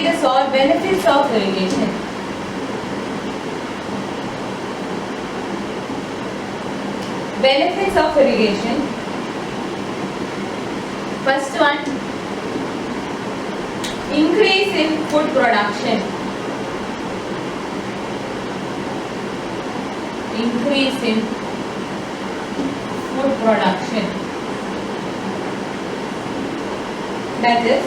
advantages or benefits of irrigation. Benefits of irrigation. First one, increase in food production. Increase in food production. That is,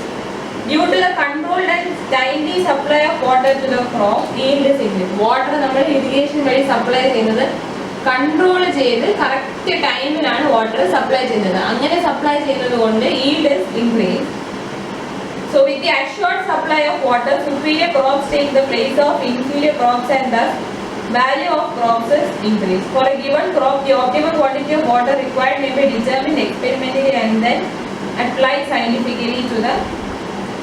due to the controlled and timely supply of water to the crop, yield is increased. Water നമ്മൾ irrigation വഴി supply ചെയ്യുന്നത് control ചെയ്ത് correct ടൈമിലാണ് water supply ചെയ്യുന്നത്. അങ്ങനെ supply ചെയ്യുന്നത് കൊണ്ട് yield is increased. So with the assured supply of water, superior crops take the place of inferior crops and thus value of crops is increased. For a given crop, the optimal quantity of water required may be determined experimentally and then applied scientifically to the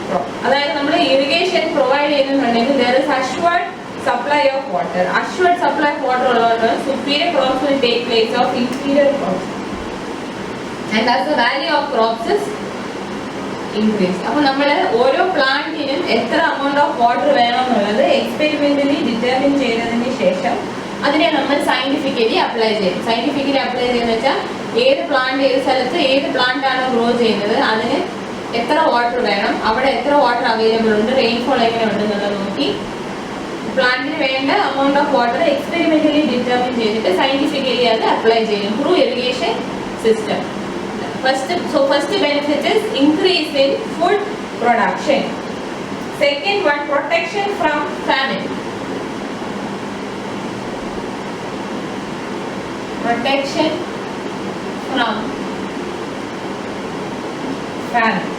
crop. അതായത് നമ്മൾ irrigation provide ചെയ്യുന്നുണ്ടെങ്കിൽ there is assured supply of water. Assured supply of water ഉള്ളതുകൊണ്ട് superior crops will take place of inferior crops. And thus the value of crops is increased. അപ്പോൾ നമ്മൾ ഓരോ പ്ലാന്റിനും എത്ര amount of water വേണമെന്നുള്ളത് experimentally determine ചെയ്തതിന് ശേഷം അതിനെ നമ്മൾ scientifically apply ചെയ്യും. Scientifically apply ചെയ്യുന്നത് വെച്ചാൽ ഏത് പ്ലാന്റ് ഏത് സ്ഥലത്ത് ഏത് പ്ലാന്റ് ആണോ ഗ്രോ ചെയ്യുന്നത് അതിന് എത്ര വാട്ടർ വേണം, അവിടെ എത്ര വാട്ടർ അവൈലബിൾ ഉണ്ട്, റെയിൻഫോൾ എങ്ങനെ ഉണ്ടെന്നുള്ളത് നോക്കി പ്ലാന്റിന് വേണ്ട amount of water experimentally determine ചെയ്തിട്ട് scientifically അത് apply ചെയ്യും through irrigation system. First benefit is increase in food production. Second one, protection from famine. Protection from famine.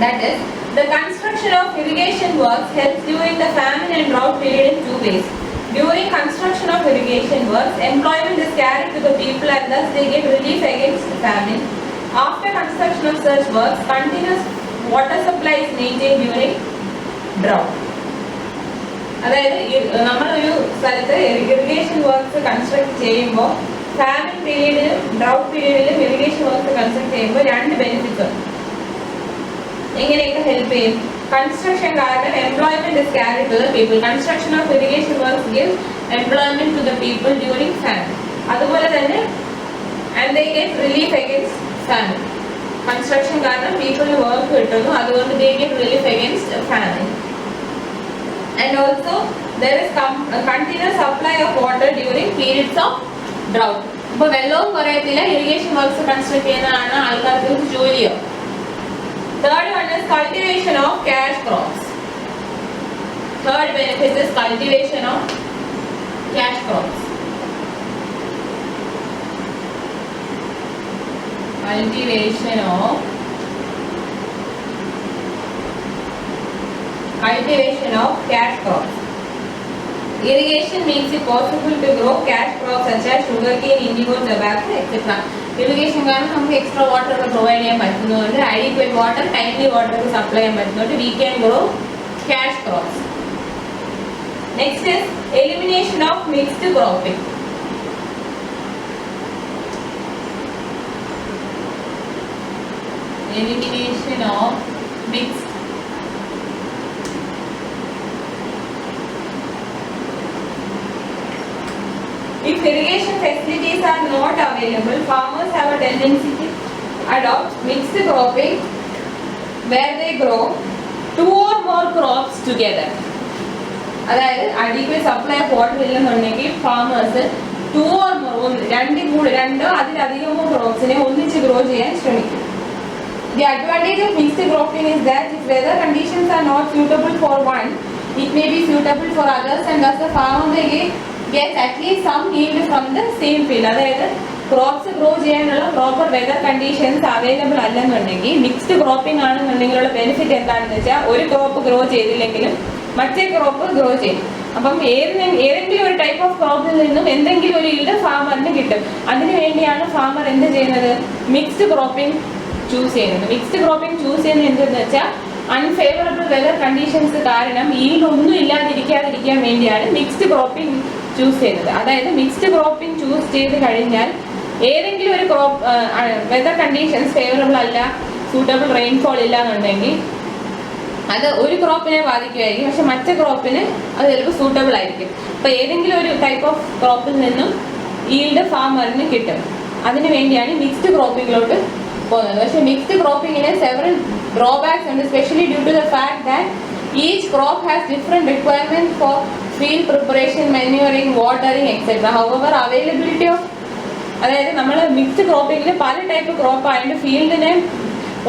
That is, the construction of irrigation works helps during the famine and drought period in two ways. During construction of irrigation works, employment is carried to the people and thus they get relief against famine. After construction of such works, continuous water supply is maintained during drought. അതായത് നമ്മളൊരു സ്ഥലത്ത് irrigation works construct ചെയ്യുമ്പോൾ famine പീരീഡിലും drought പീരീഡിലും irrigation works construct ചെയ്യുമ്പോൾ രണ്ട് benefits ഉണ്ട്. എങ്ങനെയൊക്കെ ഹെൽപ്പ് ചെയ്യും? Construction കാരണം employment is carried to the people. Construction of irrigation works gives employment to the people during famine. അതുപോലെ തന്നെ and they get relief against famine. Construction കാരണം people work കിട്ടുന്നു, അതുകൊണ്ട് they get relief against famine. And also there is continuous supply of water during periods of drought. ഇപ്പോൾ വെള്ളവും കുറയത്തില്ല, irrigation works construct ചെയ്യുന്നതാണ് ആൾക്കാർക്ക് ജോലിയോ. Third one is cultivation of cash crops. Third benefit is cultivation of cash crops. Cultivation of cash crops. Irrigation makes it possible to grow cash crops such as sugarcane, indigo, tobacco, etc. Irrigation കാരണം നമുക്ക് extra water ഒക്കെ provide ചെയ്യാൻ പറ്റുന്നതുകൊണ്ട് adequate water, timely water ഒക്കെ supply ചെയ്യാൻ പറ്റുന്നതുകൊണ്ട് we can grow cash crops. Next is elimination of mixed cropping. Elimination of mixed If irrigation facilities are not available, farmers have a tendency to adopt mixed cropping where they grow two or more crops together. അതായത് adequate supply of water ഇല്ലെന്നുണ്ടെങ്കിൽ farmers two or more രണ്ടോ അതിലധികമോ ക്രോപ്സിനെ ഒന്നിച്ച് grow ചെയ്യാൻ ശ്രമിക്കും. The advantage of mixed cropping is that if weather conditions are not suitable for one, it may be suitable for others and thus the farmer may get at least some yield from the same field. അതായത് crops grow ചെയ്യാനുള്ള proper weather conditions available അല്ലെന്നുണ്ടെങ്കിൽ mixed cropping ആണെന്നുണ്ടെങ്കിലുള്ള benefit എന്താണെന്ന് വെച്ചാൽ ഒരു crop grow ചെയ്തില്ലെങ്കിലും മറ്റേ crop grow ചെയ്യും. അപ്പം ഏതെങ്കിലും ഒരു ടൈപ്പ് ഓഫ് ക്രോപ്പിൽ നിന്നും എന്തെങ്കിലും ഒരു ഈൽഡ് ഫാമറിന് കിട്ടും. അതിനു വേണ്ടിയാണ് ഫാമർ എന്ത് ചെയ്യുന്നത്? മിക്സ്ഡ് ക്രോപ്പിംഗ് ചൂസ് ചെയ്യുന്നത്. മിക്സ്ഡ് ക്രോപ്പിംഗ് ചൂസ് ചെയ്യുന്നത് എന്തെന്ന് വെച്ചാൽ അൺഫേവറബിൾ വെതർ കണ്ടീഷൻസ് കാരണം ഈൽഡ് ഒന്നും ഇല്ലാതിരിക്കാൻ വേണ്ടിയാണ് മിക്സ്ഡ് ക്രോപ്പിംഗ് ചൂസ് ചെയ്യുന്നത്. അതായത് മിക്സ്ഡ് ക്രോപ്പിംഗ് ചൂസ് ചെയ്ത് കഴിഞ്ഞാൽ ഏതെങ്കിലും ഒരു ക്രോപ്പ് വെതർ കണ്ടീഷൻസ് ഫേവറബിൾ അല്ല, സൂട്ടബിൾ റെയിൻഫോൾ ഇല്ല എന്നുണ്ടെങ്കിൽ അത് ഒരു ക്രോപ്പിനെ ബാധിക്കുമായിരിക്കും, പക്ഷെ മറ്റു ക്രോപ്പിന് അത് ചിലപ്പോൾ സൂട്ടബിൾ ആയിരിക്കും. അപ്പോൾ ഏതെങ്കിലും ഒരു ടൈപ്പ് ഓഫ് ക്രോപ്പിൽ നിന്നും ഈൽഡ് ഫാമറിന് കിട്ടും. അതിനു വേണ്ടിയാണ് മിക്സ്ഡ് ക്രോപ്പിങ്ങിലോട്ട് പോകുന്നത്. പക്ഷെ മിക്സ്ഡ് ക്രോപ്പിങ്ങിന് സെവറൽ ഡ്രോബാക്സ് ഉണ്ട്, specially due to the fact that each crop has different requirements for field preparation, manuring, watering, etc. However, availability of അതായത് നമ്മൾ മിക്സ്ഡ് ക്രോപ്പിങ്ങിൽ പല ടൈപ്പ് ക്രോപ്പ് ആയതുകൊണ്ട് ഫീൽഡിനെ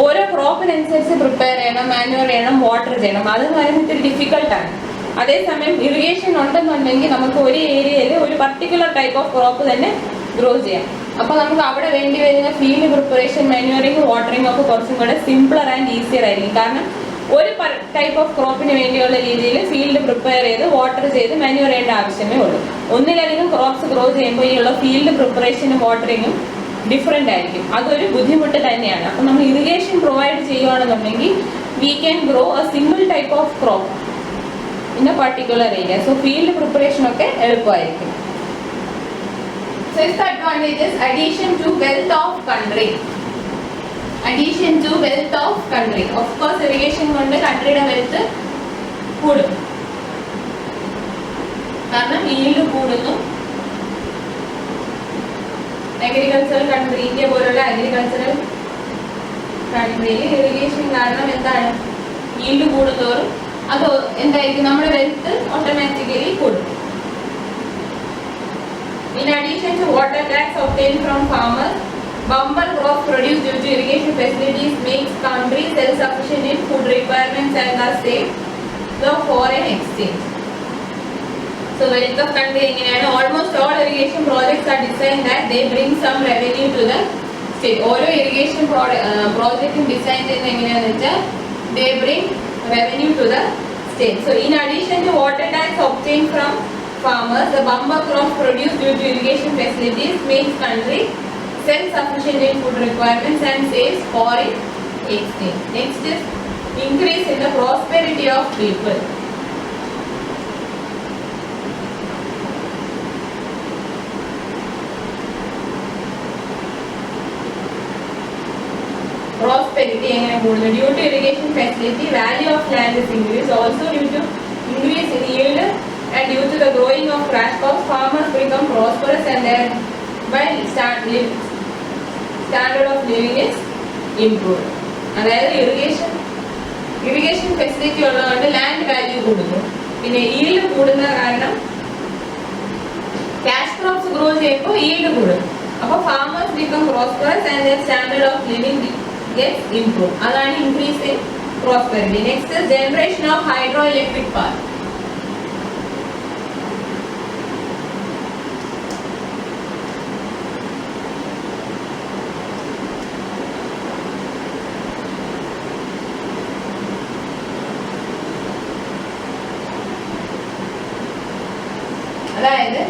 ഓരോ ക്രോപ്പിനനുസരിച്ച് പ്രിപ്പയർ ചെയ്യണം, മാനുവർ ചെയ്യണം, വാട്ടർ ചെയ്യണം. അതെന്ന് പറയുന്നത് ഇത്തിരി ഡിഫിക്കൽട്ടാണ്. അതേസമയം ഇറിഗേഷൻ ഉണ്ടെന്നുണ്ടെങ്കിൽ നമുക്ക് ഒരു ഏരിയയിൽ ഒരു പർട്ടിക്കുലർ ടൈപ്പ് ഓഫ് ക്രോപ്പ് തന്നെ ഗ്രോ ചെയ്യാം. അപ്പോൾ നമുക്ക് അവിടെ വേണ്ടി വരുന്ന ഫീൽഡ് പ്രിപ്പറേഷൻ, മാനുവറിങ്, വാട്ടറിങ് ഒക്കെ കുറച്ചും കൂടെ സിംപ്ലർ ആൻഡ് ഈസിയർ ആയിരിക്കും. കാരണം ഒരു ടൈപ്പ് ഓഫ് ക്രോപ്പിന് വേണ്ടിയുള്ള രീതിയിൽ ഫീൽഡ് പ്രിപ്പയർ ചെയ്ത് വാട്ടർ ചെയ്ത് മാനുവർ ചെയ്യേണ്ട ആവശ്യമേ ഉള്ളൂ. ഒന്നിലധികം ക്രോപ്സ് ഗ്രോ ചെയ്യുമ്പോൾ ഈ ഉള്ള ഫീൽഡ് പ്രിപ്പറേഷനും വാട്ടറിങ്ങും ഡിഫറെൻ്റ് ആയിരിക്കും. അതൊരു ബുദ്ധിമുട്ട് തന്നെയാണ്. അപ്പം നമ്മൾ ഇറിഗേഷൻ പ്രൊവൈഡ് ചെയ്യുകയാണെന്നുണ്ടെങ്കിൽ we can grow A single type of crop in A particular area. So field preparation ഒക്കെ എളുപ്പമായിരിക്കും. Fifth advantage is addition to wealth of country. Addition to wealth of country. Of course, irrigation കൊണ്ട് കൺട്രിയുടെ wealth കൂടും. കാരണം yield കൂടുന്നു. Agricultural country, India പോലുള്ള agricultural കൺട്രിയിൽ irrigation കാരണം എന്താണ്, yield കൂടുന്നതോറും അത് എന്തായിരിക്കും, നമ്മുടെ വെൽത്ത് ഓട്ടോമാറ്റിക്കലി കൂടും. In addition to water tax obtained from farmers, bumper crops produced due to irrigation facilities makes country self-sufficient in food requirements and thus save the foreign exchange. So wealth of country എങ്ങനെയാണ്, almost all irrigation projects are designed that they bring some revenue to the state. ഓരോ irrigation projectും design ചെയ്യുന്നത് എങ്ങനെയാണെന്ന് വെച്ചാൽ they bring revenue to the state. So in addition to water tax obtained from farmers, the bumper crops produced due to irrigation facilities makes country self-sufficient in food requirements and saves foreign exchange. Next is increase in the prosperity of people. Prosperity എങ്ങനെ കൂടുന്നു? Due to irrigation facility, value of land is increased. Also due to increase in yield and due to the growing of cash crops, farmers become prosperous and their standard of living is improved. അതായത് irrigation facility ഉള്ളതുകൊണ്ട് land value കൂടുന്നു. പിന്നെ yield കൂടുന്ന കാരണം cash crops grow ചെയ്യുമ്പോൾ yield കൂടും. അപ്പോൾ farmers become prosperous and their standard of living gets improved. അതാണ് increase in prosperity. Next is generation of hydroelectric power. അതായത്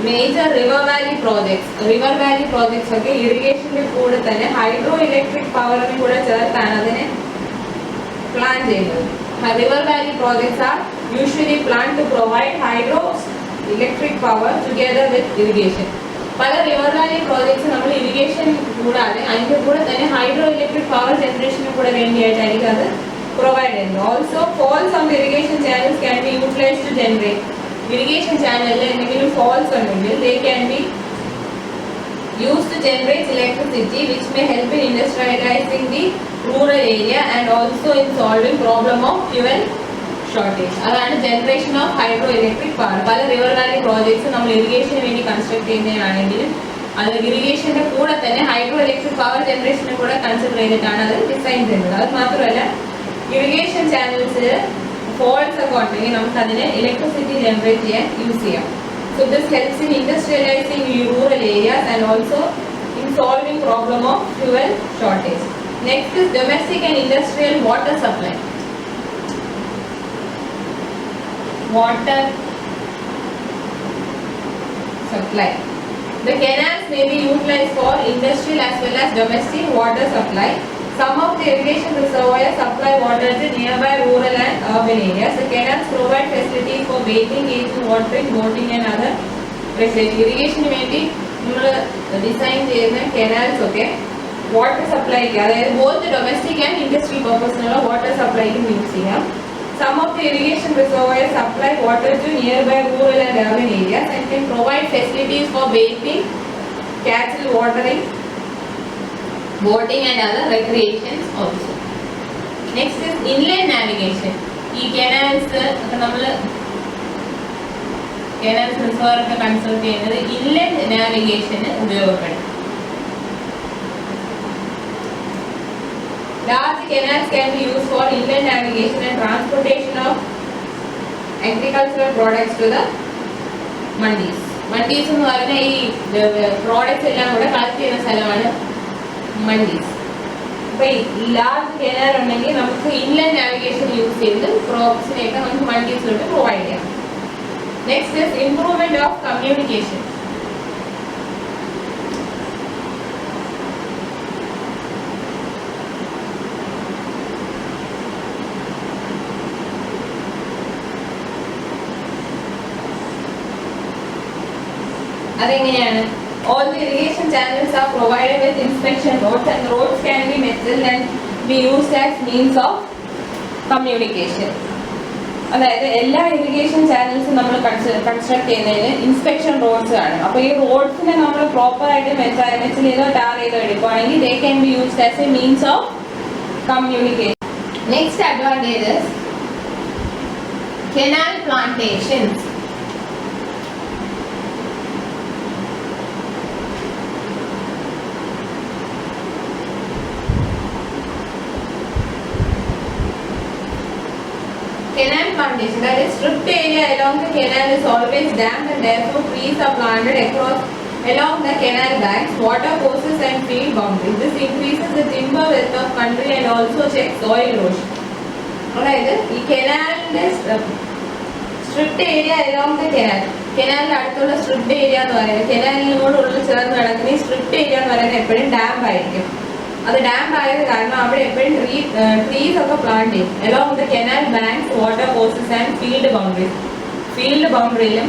മേജർ റിവർ വാലി പ്രോജക്ട്സ് ഒക്കെ ഇറിഗേഷന്റെ കൂടെ തന്നെ ഹൈഡ്രോ ഇലക്ട്രിക് പവറിനും കൂടെ ചേർത്താണ് അതിനെ പ്ലാൻ ചെയ്യുന്നത്. River valley projects are usually plan to provide hydro electric power together with irrigation. പല റിവർ വാലി പ്രോജക്ട്സ് നമ്മൾ ഇറിഗേഷൻ കൂടാതെ അതിൻ്റെ കൂടെ തന്നെ ഹൈഡ്രോ ഇലക്ട്രിക് പവർ ജനറേഷനും കൂടെ വേണ്ടിയിട്ടായിരിക്കും അത് പ്രൊവൈഡ് ചെയ്യുന്നത്. Also falls on irrigation channels can be utilised to generate. Irrigation ചാനലിൽ എന്തെങ്കിലും ഫോൾസ് ഉണ്ടെങ്കിൽ they can be used to generate electricity which may help in industrializing the rural area and also in solving problem of fuel shortage. അതാണ് generation of hydro electric power. പല river valley projects നമ്മൾ irrigation വേണ്ടി construct ചെയ്യുന്നതാണെങ്കിലും അത് ഇറിഗേഷന്റെ കൂടെ തന്നെ hydro electric power ജനറേഷനെ കൂടെ consider ചെയ്തിട്ടാണ് അത് ഡിസൈൻ ചെയ്യുന്നത്. അത് മാത്രമല്ല ഇറിഗേഷൻ ചാനൽസിൽ ഫോൾസ് ഒക്കെ ഉണ്ടെങ്കിൽ നമുക്ക് അതിനെ ഇലക്ട്രിസിറ്റി ജനറേറ്റ് ചെയ്യാൻ യൂസ് ചെയ്യാം. So this helps in industrialising rural areas and also in solving problem of fuel shortage. Next is domestic and industrial water supply. Water supply. The canals may be utilized for industrial as well as domestic water supply. Some of the irrigation reservoirs supply water to nearby rural and urban areas. The canals provide facilities for bathing, aging, watering, boating and other facilities. Irrigation വേണ്ടി നമ്മൾ design ചെയ്യുന്ന canals ഒക്കെ water സപ്ലൈക്ക്, അതായത് both domestic and industry പർപ്പസിനുള്ള water സപ്ലൈക്കും use ചെയ്യാം. Some of the irrigation reservoirs supply water to nearby rural and urban areas and can provide facilities for bathing, cattle watering, boating and other recreations also. Next is inland navigation. ഈ canals നമ്മൾ canals reservoir ഒക്കെ consult ചെയ്യുന്നത് inland navigation ഉപയോഗപ്പെടും. Large canals can be used for inland navigation and transportation of agricultural products to the mandis. Mandis എന്ന് പറഞ്ഞാൽ ഈ products എല്ലാം കൂടെ collect ചെയ്യുന്ന സ്ഥലമാണ് mandis. അപ്പോൾ ഈ ലാർജ് കനാൽ ഉണ്ടെങ്കിൽ നമുക്ക് ഇൻലാൻഡ് നാവിഗേഷൻ യൂസ് ചെയ്ത് ക്രോപ്സിനെയൊക്കെ നമുക്ക് മണ്ടീസിലോട്ട് പ്രൊവൈഡ് ചെയ്യാം. Next is improvement of communication. അതെങ്ങനെയാണ്? All the irrigation channels are provided with inspection roads and roads can be metal and be used as means of communication. അതായത് എല്ലാ irrigation ചാനൽസും നമ്മൾ construct ചെയ്യുന്നതിന് inspection roads ആണ്. അപ്പോൾ ഈ റോഡ്സിനെ നമ്മൾ പ്രോപ്പർ ആയിട്ട് മെറ്റൽ ചെയ്തോ ടാർ ചെയ്തോ എടുക്കുകയാണെങ്കിൽ they can be used as a means of communication. Next advantage is canal plantations. Canal plantation, that is stripped area along the canal is always damp and therefore trees are planted across along the canal banks, water courses and field boundaries. This increases the timber wealth of country and also checks soil erosion. അതായത് ഈ കനാലിന്റെ stripped area along the കനാലിന്റെ അടുത്തുള്ള stripped area എന്ന് പറയുന്നത് കനാലിനോടുള്ള ചേർന്ന് കിടക്കുന്ന ഈ stripped area എന്ന് പറയുന്നത് എപ്പോഴും ഡാം ആയിരിക്കും. അത് ഡാം ആയത് കാരണം അവിടെ എപ്പോഴും ട്രീസ് ഒക്കെ പ്ലാന്റ് ചെയ്യും along the canal banks, water courses and field boundaries. Field ബൗണ്ടറിയിലും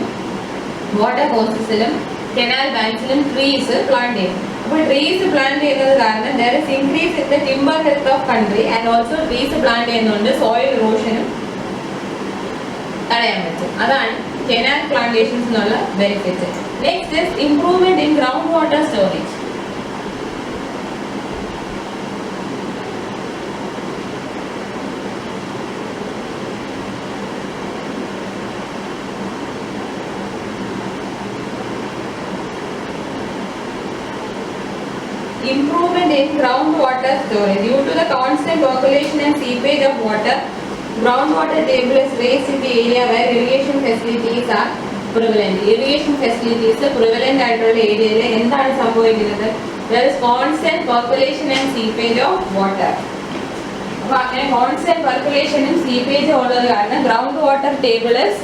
വാട്ടർ കോഴ്സസിലും കനാൽ ബാങ്ക്സിലും ട്രീസ് പ്ലാന്റ് ചെയ്യും. അപ്പോൾ ട്രീസ് പ്ലാന്റ് ചെയ്യുന്നത് കാരണം there is increase in the timber health of country and also trees plant ചെയ്യുന്നതുകൊണ്ട് സോയിൽ ഇറോഷനും തടയാൻ പറ്റും. അതാണ് കനാൽ പ്ലാന്റേഷൻസ് എന്നുള്ള benefit. Next is improvement in ground water storage. Improvement in groundwater storage. Due to the constant percolation and seepage of water, groundwater table is raised in the area where irrigation facilities are prevalent. Irrigation facilities prevalent ആയിട്ടുള്ള ഏരിയയിൽ എന്താണ് സംഭവിക്കുന്നത്? There is constant percolation and seepage of water. അപ്പോൾ അങ്ങനെ constant percolation and seepage ഉള്ളത് കാരണം groundwater table is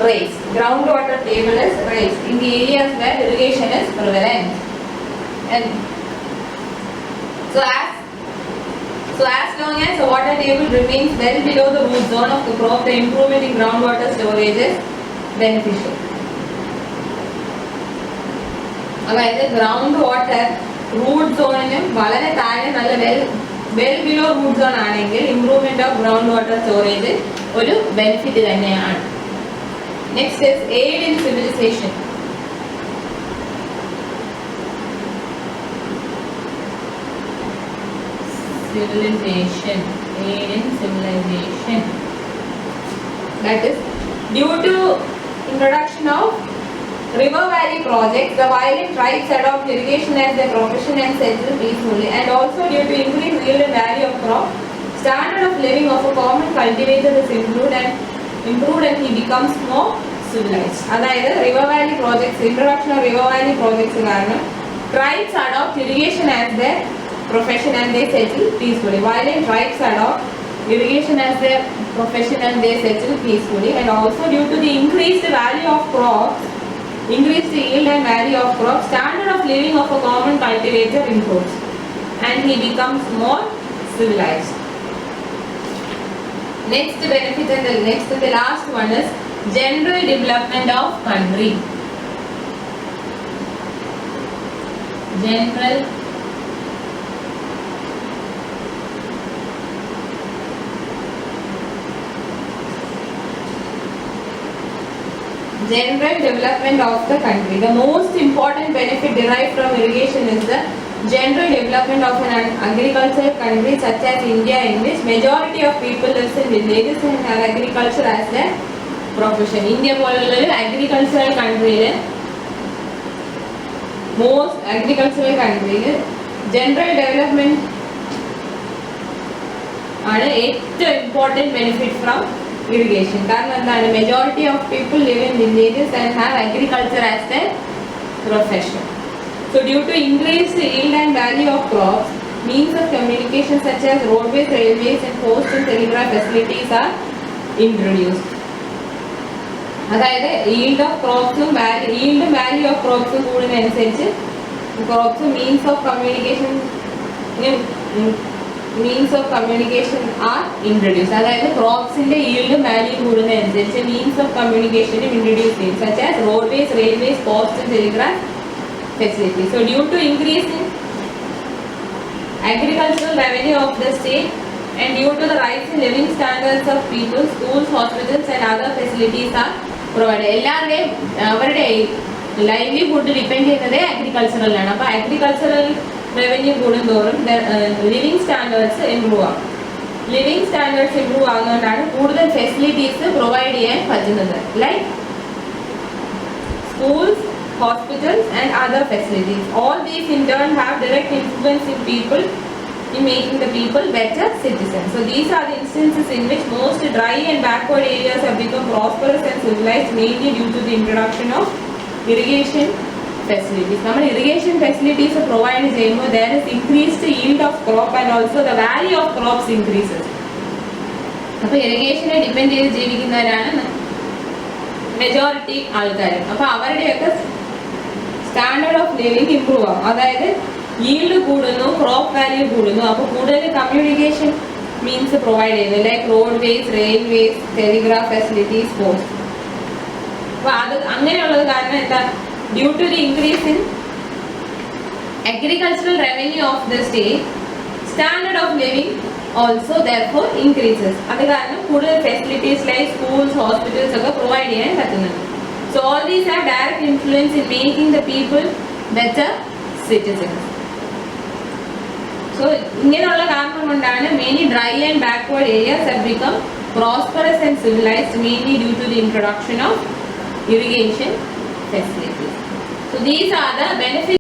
raised. Groundwater table is raised in the areas where irrigation is prevalent. And So as long as the water table remains well below the root zone of the crop, the improvement in groundwater storage is beneficial. അതായത് ground water root സോണിനും വളരെ താഴെ നല്ല well below root zone ആണെങ്കിൽ improvement of ground water storage ഒരു benefit തന്നെയാണ്. Next is aid in civilisation. Civilization, aid in civilization. That is due to introduction of river valley projects, the violent tribes adopt irrigation as their profession and settle peacefully, and also due to increased yield and value of crop, standard of living of a common cultivator is improved and he becomes more civilized. അതായത് river valley projects, introduction of river valley projects കാരണം tribes adopt irrigation as their profession and they settle peacefully. Violent tribes adopt irrigation as their profession and they settle peacefully, and also due to the increased value of crops, increased yield and value of crops, standard of living of a common cultivator improves and he becomes more civilized. Next benefit and the last one is general development of country. General general development of the country. The most important benefit derived from irrigation is the general development of an agricultural country such as India, in which majority of people lives in villages and have agriculture as their profession. India പോലുള്ള ഒരു agricultural country, most agricultural country, general development ആണ് ഏറ്റവും important benefit from irrigation. കാരണം എന്താണ്, majority of people live in villages and have agriculture as their profession. So due to increased yield and value of crops, means of communication such as roadways, railways and post and telegraph facilities are introduced. അതായത് yield of crops yieldum value of crops കൂടുന്നതനുസരിച്ച് crops means of communication are introduced. അതായത് ക്രോപ്സിന്റെ yieldum value കൂടുന്നതനുസരിച്ച് means of communication introduced ചെയ്യും, such as roadways, railways, post and telegraph facilities. So due to increase in agricultural revenue of the state and due to the rise in living standards of people, schools, hospitals and other facilities are provided. എല്ലാവരുടെയും അവരുടെ livelihood depend ചെയ്യുന്നത് അഗ്രികൾച്ചറലാണ്. അപ്പോൾ agricultural revenue കൂടുന്തോറും living standards improve ആകും. Living standards improve ആകുന്നതുകൊണ്ടാണ് കൂടുതൽ facilities provide ചെയ്യാൻ പറ്റുന്നത്, like schools, hospitals and other facilities. All these in turn have direct influence in people, in making the people better citizens. So these are the instances in which most dry and backward areas have become prosperous and civilized, mainly due to the introduction of irrigation facilities. Our irrigation facilities are provided ചെയ്യുമ്പോൾ there is increased yield of crop and also the value of crops increases. അപ്പോൾ ഇറിഗേഷനെ depend ചെയ്ത് ജീവിക്കുന്നവരാണ് majority ആൾക്കാർ. അപ്പോൾ അവരുടെയൊക്കെ standard of living improve ആകും. അതായത് yield കൂടുന്നു, ക്രോപ്പ് വാല്യൂ കൂടുന്നു. അപ്പോൾ കൂടുതൽ കമ്മ്യൂണിക്കേഷൻ മീൻസ് പ്രൊവൈഡ് ചെയ്യുന്നു, like roadways, railways, telegraph facilities, post. അപ്പോൾ അത് അങ്ങനെയുള്ളത് കാരണം എന്താ, due to the increase in agricultural revenue of the state, standard of living also therefore increases. അത് കാരണം കൂടുതൽ ഫെസിലിറ്റീസ് ലൈക്ക് സ്കൂൾസ്, ഹോസ്പിറ്റൽസ് ഒക്കെ പ്രൊവൈഡ് ചെയ്യാൻ പറ്റുന്നുണ്ട്. So all these have direct influence in making the people better citizens. So ഇങ്ങനെയുള്ള കാരണം കൊണ്ടാണ് many dry and backward areas have become prosperous and civilized, mainly due to the introduction of irrigation facilities. So these are the benefits